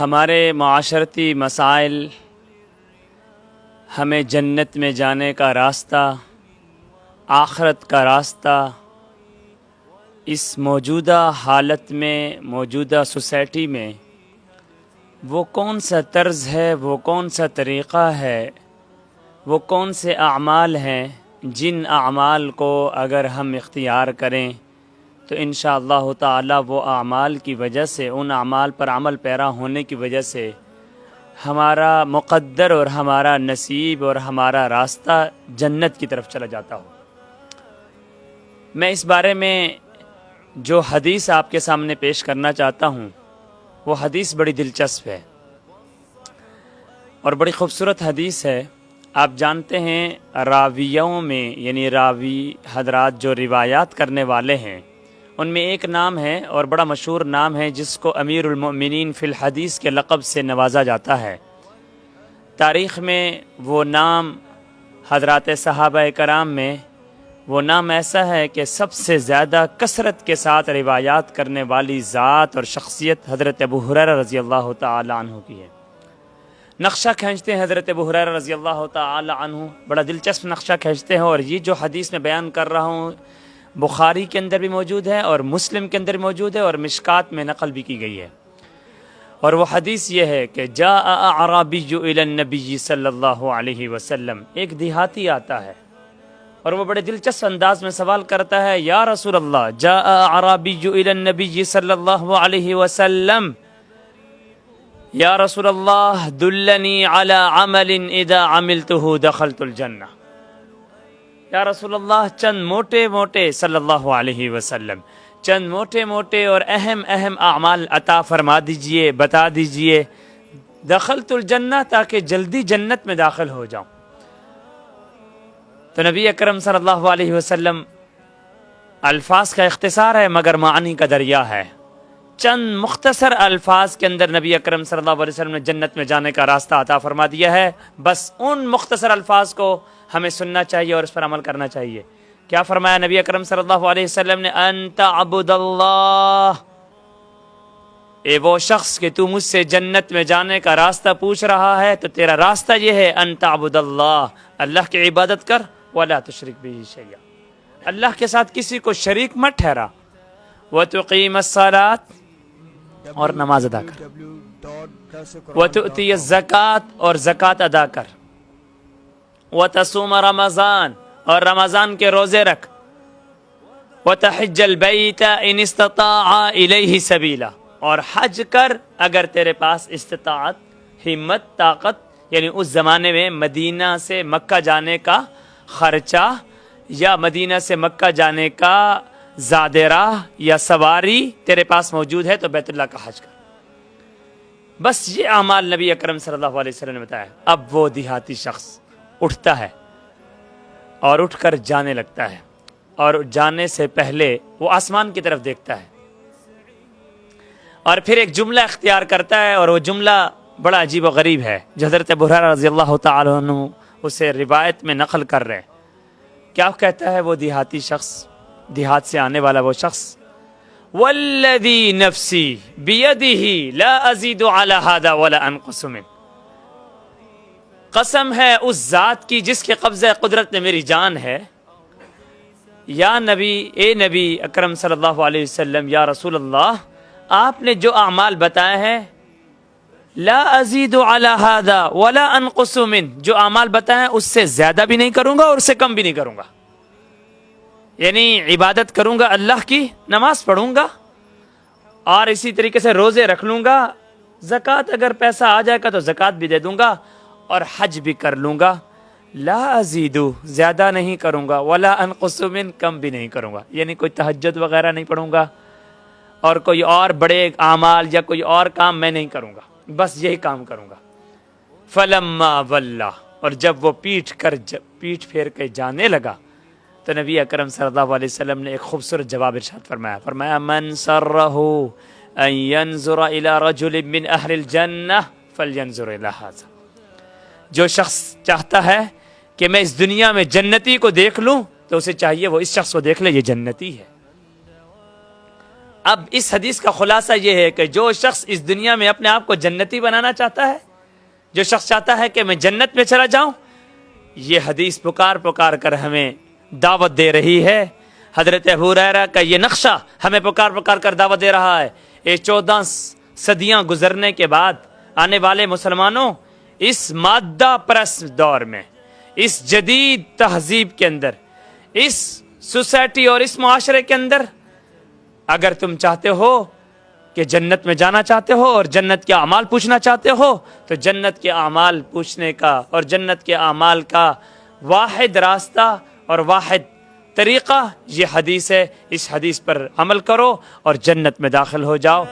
ہمارے معاشرتی مسائل ہمیں جنت میں جانے کا راستہ، آخرت کا راستہ اس موجودہ حالت میں، موجودہ سوسائٹی میں وہ کون سا طرز ہے، وہ کون سا طریقہ ہے، وہ کون سے اعمال ہیں جن اعمال کو اگر ہم اختیار کریں تو انشاءاللہ تعالی وہ اعمال کی وجہ سے، ان اعمال پر عمل پیرا ہونے کی وجہ سے ہمارا مقدر اور ہمارا نصیب اور ہمارا راستہ جنت کی طرف چلا جاتا ہو۔ میں اس بارے میں جو حدیث آپ کے سامنے پیش کرنا چاہتا ہوں وہ حدیث بڑی دلچسپ ہے اور بڑی خوبصورت حدیث ہے۔ آپ جانتے ہیں راویوں میں، یعنی راوی حضرات جو روایات کرنے والے ہیں، ان میں ایک نام ہے اور بڑا مشہور نام ہے جس کو امیر المؤمنین فی الحدیث کے لقب سے نوازا جاتا ہے۔ تاریخ میں وہ نام حضرات صحابہ کرام میں وہ نام ایسا ہے کہ سب سے زیادہ کثرت کے ساتھ روایات کرنے والی ذات اور شخصیت حضرت ابو ہریرہ رضی اللہ تعالی عنہ کی ہے۔ نقشہ کھینچتے ہیں حضرت ابو ہریرہ رضی اللہ تعالی عنہ، بڑا دلچسپ نقشہ کھینچتے ہیں، اور یہ جو حدیث میں بیان کر رہا ہوں بخاری کے اندر بھی موجود ہے اور مسلم کے اندر بھی موجود ہے اور مشکات میں نقل بھی کی گئی ہے۔ اور وہ حدیث یہ ہے کہ جاء اعرابی الی النبی صلی اللہ علیہ وسلم، ایک دیہاتی آتا ہے اور وہ بڑے دلچسپ انداز میں سوال کرتا ہے، یا رسول اللہ، جاء اعرابی الی النبی صلی اللہ علیہ وسلم، یا رسول اللہ دلنی علی عمل اذا عملته دخلت الجنہ۔ یا رسول اللہ چند موٹے موٹے صلی اللہ علیہ وسلم چند موٹے موٹے اور اہم اہم اعمال عطا فرما دیجئے، بتا دیجئے، دخلت الجنہ، تاکہ جلدی جنت میں داخل ہو جاؤں۔ تو نبی اکرم صلی اللہ علیہ وسلم، الفاظ کا اختصار ہے مگر معنی کا دریا ہے، چند مختصر الفاظ کے اندر نبی اکرم صلی اللہ علیہ وسلم نے جنت میں جانے کا راستہ عطا فرما دیا ہے۔ بس ان مختصر الفاظ کو ہمیں سننا چاہیے اور اس پر عمل کرنا چاہیے۔ کیا فرمایا نبی اکرم صلی اللہ علیہ وسلم نے؟ انت عبد اللہ، اے وہ شخص کہ تو مجھ سے جنت میں جانے کا راستہ پوچھ رہا ہے تو تیرا راستہ یہ ہے، انت عبد اللہ، اللہ کی عبادت کر، ولا تشرک بہ شیئا، اللہ کے ساتھ کسی کو شریک مت ٹھہرا، وتقیم الصلاۃ، اور نماز ادا کر، وتؤتی الزکوٰۃ، اور زکوٰۃ ادا کر، وتصوم رمضان، اور رمضان کے روزے رکھ، وتحج البیت ان استطاع الیہ سبیلا، اور حج کر اگر تیرے پاس استطاعت، ہمت، طاقت، یعنی اس زمانے میں مدینہ سے مکہ جانے کا خرچہ یا مدینہ سے مکہ جانے کا زاد راہ یا سواری تیرے پاس موجود ہے تو بیت اللہ کا حج کر۔ بس یہ اعمال نبی اکرم صلی اللہ علیہ وسلم نے بتایا۔ اب وہ دیہاتی شخص اٹھتا ہے اور اٹھ کر جانے لگتا ہے، اور جانے سے پہلے وہ آسمان کی طرف دیکھتا ہے اور پھر ایک جملہ اختیار کرتا ہے، اور وہ جملہ بڑا عجیب و غریب ہے جو حضرت ابو ہریرہ رضی اللہ تعالی عنہ اسے روایت میں نقل کر رہے ہیں۔ کیا کہتا ہے وہ دیہاتی شخص، دیہات سے آنے والا وہ شخص؟ والذی نفسی بیدہ لا ازید علی ھذا ولا انقص منہ، قسم ہے اس ذات کی جس کے قبضہ قدرت میں میری جان ہے، یا نبی، اے نبی اکرم صلی اللہ علیہ وسلم، یا رسول اللہ، آپ نے جو اعمال بتائے ہیں، لا ازید علی ھذا ولا انقص منہ، جو اعمال بتائے ہیں اس سے زیادہ بھی نہیں کروں گا اور اس سے کم بھی نہیں کروں گا، یعنی عبادت کروں گا اللہ کی، نماز پڑھوں گا اور اسی طریقے سے روزے رکھ لوں گا، زکوٰۃ اگر پیسہ آ جائے گا تو زکوٰۃ بھی دے دوں گا، اور حج بھی کر لوں گا، لا ازیدو، زیادہ نہیں کروں گا، ولا انقص من، کم بھی نہیں کروں گا، یعنی کوئی تہجد وغیرہ نہیں پڑھوں گا اور کوئی اور بڑے اعمال یا کوئی اور کام میں نہیں کروں گا، بس یہی کام کروں گا۔ فلما ولا، اور جب وہ پیٹھ پھیر کے جانے لگا تو نبی اکرم صلی اللہ علیہ وسلم نے ایک خوبصورت جواب ارشاد فرمایا، من سرہ ان ينظر الى رجل من اہل الجنہ فلینظر الى ھذا، جو شخص چاہتا ہے کہ میں اس دنیا میں جنتی کو دیکھ لوں تو اسے چاہیے وہ اس شخص کو دیکھ لے، یہ جنتی ہے۔ اب اس حدیث کا خلاصہ یہ ہے کہ جو شخص اس دنیا میں اپنے آپ کو جنتی بنانا چاہتا ہے، جو شخص چاہتا ہے کہ میں جنت میں چلا جاؤں، یہ حدیث پکار پکار کر ہمیں دعوت دے رہی ہے۔ حضرت ابو ہریرہ کا یہ نقشہ ہمیں پکار پکار کر دعوت دے رہا ہے۔ یہ 14 صدیاں گزرنے کے بعد آنے والے مسلمانوں، اس مادہ پرست دور میں، اس جدید تہذیب کے اندر، اس سوسائٹی اور اس معاشرے کے اندر، اگر تم چاہتے ہو کہ جنت میں جانا چاہتے ہو اور جنت کے اعمال پوچھنا چاہتے ہو، تو جنت کے اعمال پوچھنے کا اور جنت کے اعمال کا واحد راستہ اور واحد طریقہ یہ حدیث ہے۔ اس حدیث پر عمل کرو اور جنت میں داخل ہو جاؤ۔